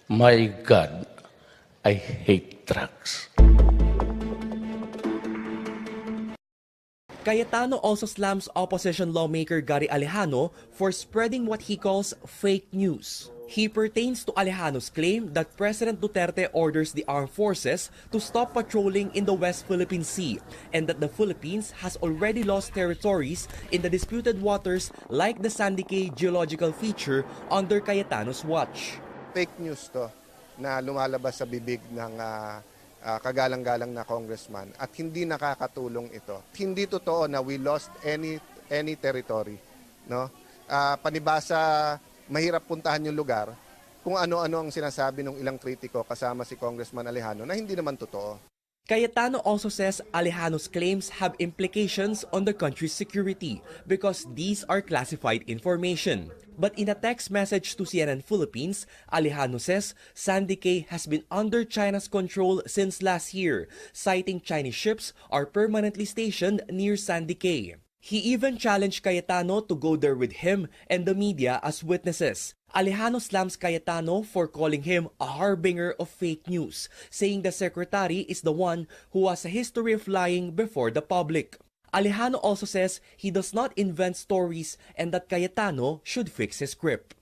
My God, I hate drugs. Cayetano also slams opposition lawmaker Gary Alejano for spreading what he calls fake news. He pertains to Alejano's claim that President Duterte orders the armed forces to stop patrolling in the West Philippine Sea and that the Philippines has already lost territories in the disputed waters like the Sandy Cay geological feature under Cayetano's watch. Fake news to na lumalabas sa bibig ng kagalang-galang na congressman at hindi nakakatulong ito. Hindi totoo na we lost any territory, no? Panibasa, mahirap puntahan yung lugar kung ano-ano ang sinasabi ng ilang kritiko kasama si Congressman Alejano na hindi naman totoo. Cayetano also says Alejano's claims have implications on the country's security because these are classified information. But in a text message to CNN Philippines, Alejano says Sandy Cay has been under China's control since last year, citing Chinese ships are permanently stationed near Sandy Cay. He even challenged Cayetano to go there with him and the media as witnesses. Alejano slams Cayetano for calling him a harbinger of fake news, saying the secretary is the one who has a history of lying before the public. Alejano also says he does not invent stories and that Cayetano should fix his script.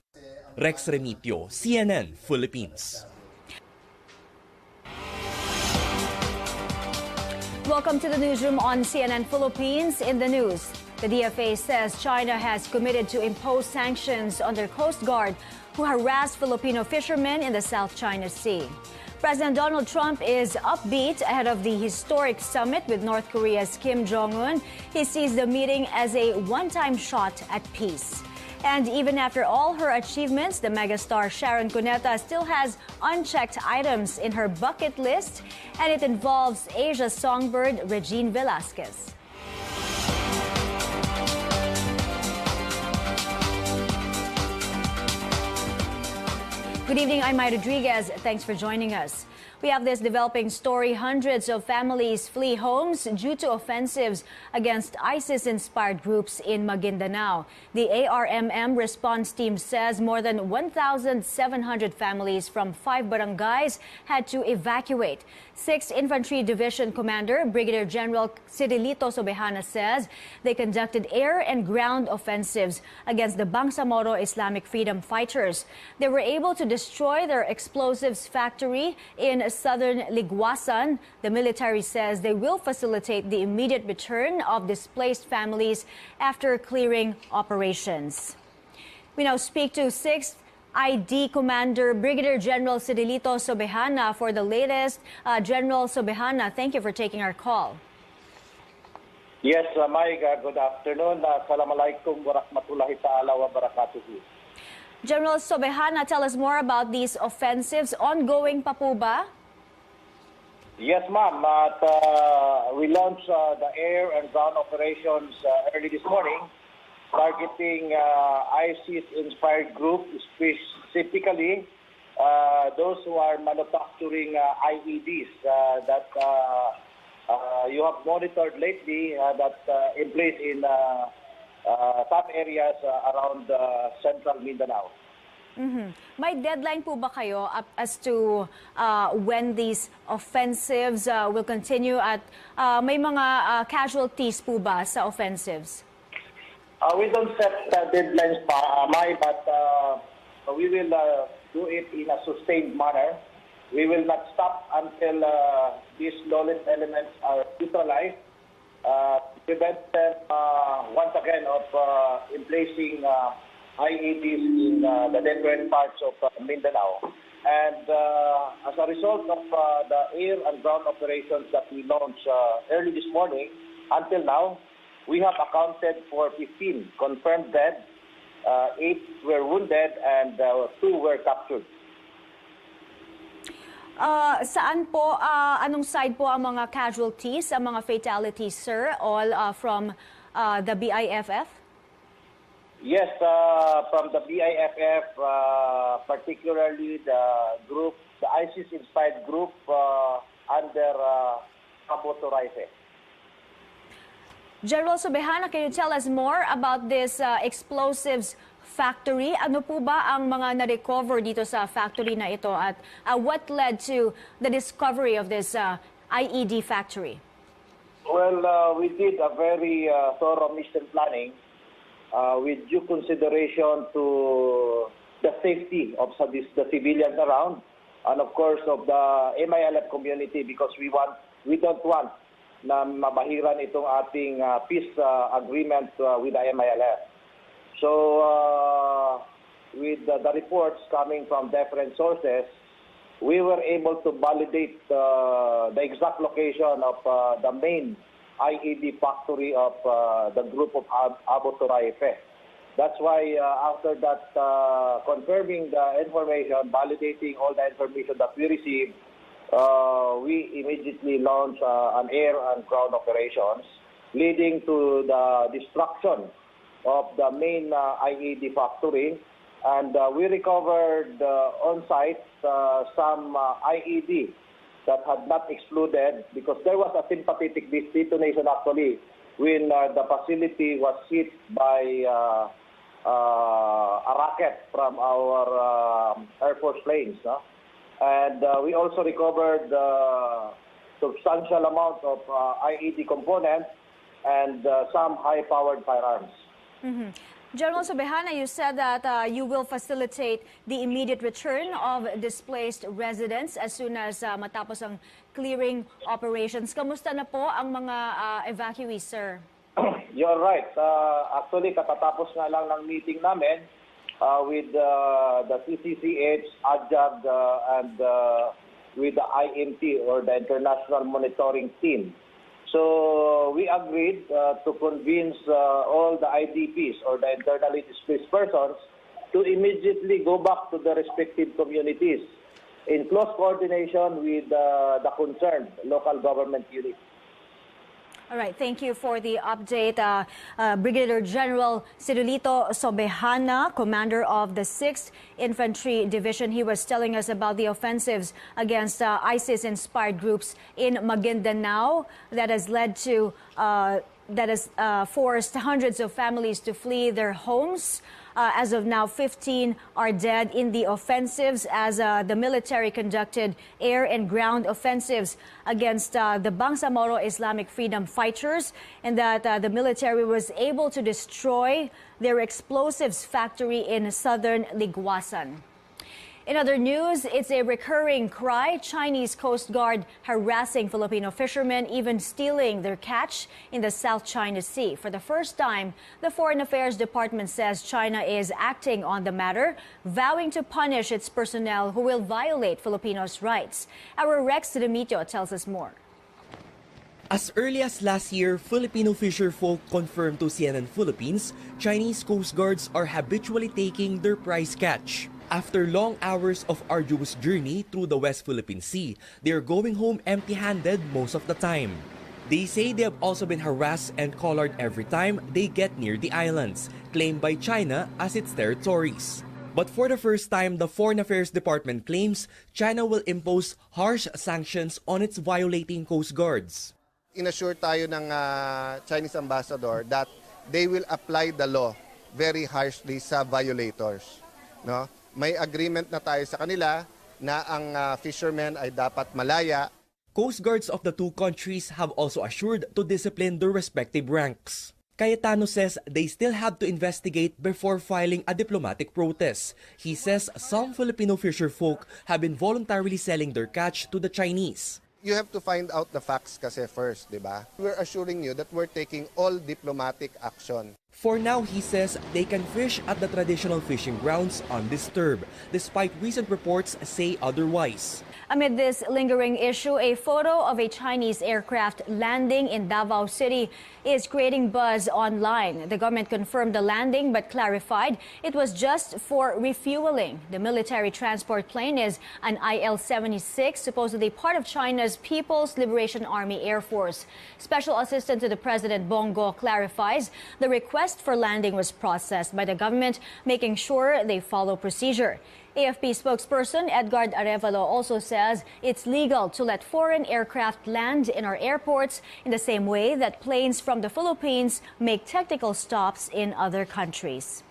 Rex Remitio, CNN Philippines. Welcome to the newsroom on CNN Philippines. In the news, the DFA says China has committed to impose sanctions on their Coast Guard who harassed Filipino fishermen in the South China Sea. President Donald Trump is upbeat ahead of the historic summit with North Korea's Kim Jong-un. He sees the meeting as a one-time shot at peace. And even after all her achievements, the megastar Sharon Cuneta still has unchecked items in her bucket list, and it involves Asia's songbird Regine Velasquez. Good evening, I'm Maya Rodriguez. Thanks for joining us. We have this developing story. Hundreds of families flee homes due to offensives against ISIS-inspired groups in Maguindanao. The ARMM response team says more than 1,700 families from 5 barangays had to evacuate. 6th Infantry Division Commander Brigadier General Cirilito Sobejana says they conducted air and ground offensives against the Bangsamoro Islamic Freedom Fighters. They were able to destroy their explosives factory in southern Liguasan. The military says they will facilitate the immediate return of displaced families after clearing operations. We now speak to 6th ID Commander Brigadier General Cirilito Sobejana for the latest. General Sobejana, thank you for taking our call. Yes, Maiga, good afternoon. Assalamualaikum warahmatullahi ta'ala wa barakatuhu. General Sobejana, tell us more about these offensives. Ongoing pa po ba? Yes, ma'am. We launched the air and ground operations early this morning, targeting ISIS-inspired group, specifically those who are manufacturing IEDs that you have monitored lately that in place in some areas around central Mindanao. May deadline po ba kayo as to when these offensives will continue at may mga casualties po ba sa offensives? We don't set deadlines pa, but we will do it in a sustained manner. We will not stop until these lawless elements are neutralized, prevent them once again of emplacing IEDs in the different parts of Mindanao. And as a result of the air and ground operations that we launched early this morning, until now, we have accounted for 15 confirmed dead, 8 were wounded, and 2 were captured. Saan po, anong side po ang mga casualties, ang mga fatalities, sir? All from the BIFF? Yes, from the BIFF, particularly the group, the ISIS-inspired group under Kaboto Rice. General Sobejana, can you tell us more about this explosives factory. Ano po ba ang mga na-recover dito sa factory na ito at what led to the discovery of this IED factory? Well, we did a very thorough mission planning with due consideration to the safety of the civilians around, and of course of the MILF community, because we don't want na mabahiran itong ating peace agreement with the MILF. So with the reports coming from different sources, we were able to validate the exact location of the main IED factory of the group of Abu Turaife. That's why after that, confirming the information, validating all the information that we received, we immediately launched an air and ground operations, leading to the destruction of the main IED factory. And we recovered on site some IED that had not exploded, because there was a sympathetic detonation actually when the facility was hit by a rocket from our Air Force planes. No? And we also recovered substantial amount of IED components and some high-powered firearms. Mm-hmm. General Sobejana, you said that you will facilitate the immediate return of displaced residents as soon as matapos ang clearing operations. Kamusta na po ang mga evacuees, sir? You're right. Actually, katatapos nga lang ng meeting namin with the CCCH, ADJAG, and with the IMT, or the International Monitoring Team. So we agreed to convince all the IDPs, or the internally displaced persons, to immediately go back to the respective communities in close coordination with the concerned local government units. All right, thank you for the update. Brigadier General Cirulito Sobejana, commander of the 6th Infantry Division, he was telling us about the offensives against ISIS-inspired groups in Maguindanao that has led to, forced hundreds of families to flee their homes. As of now, 15 are dead in the offensives as the military conducted air and ground offensives against the Bangsamoro Islamic Freedom Fighters, and that the military was able to destroy their explosives factory in southern Liguasan. In other news, it's a recurring cry. Chinese Coast Guard harassing Filipino fishermen, even stealing their catch in the South China Sea. For the first time, the Foreign Affairs Department says China is acting on the matter, vowing to punish its personnel who will violate Filipinos' rights. Our Rex Remito tells us more. As early as last year, Filipino fisherfolk confirmed to CNN Philippines, Chinese Coast Guards are habitually taking their prize catch. After long hours of arduous journey through the West Philippine Sea, they are going home empty-handed most of the time. They say they have also been harassed and collared every time they get near the islands, claimed by China as its territories. But for the first time, the Foreign Affairs Department claims China will impose harsh sanctions on its violating Coast Guards. Inassure tayo ng Chinese ambassador that they will apply the law very harshly sa violators. No? May agreement na tayo sa kanila na ang fishermen ay dapat malaya. Coast Guards of the two countries have also assured to discipline their respective ranks. Cayetano says they still have to investigate before filing a diplomatic protest. He says some Filipino fisherfolk have been voluntarily selling their catch to the Chinese. You have to find out the facts kasi first, di ba? We're assuring you that we're taking all diplomatic action. For now, he says they can fish at the traditional fishing grounds undisturbed, despite recent reports say otherwise. Amid this lingering issue, a photo of a Chinese aircraft landing in Davao City is creating buzz online. The government confirmed the landing but clarified it was just for refueling. The military transport plane is an IL-76, supposedly part of China's People's Liberation Army Air Force. Special Assistant to the President Bongo clarifies the request for landing was processed by the government, making sure they follow procedure. AFP spokesperson Edgar Arevalo also says it's legal to let foreign aircraft land in our airports in the same way that planes from the Philippines make technical stops in other countries.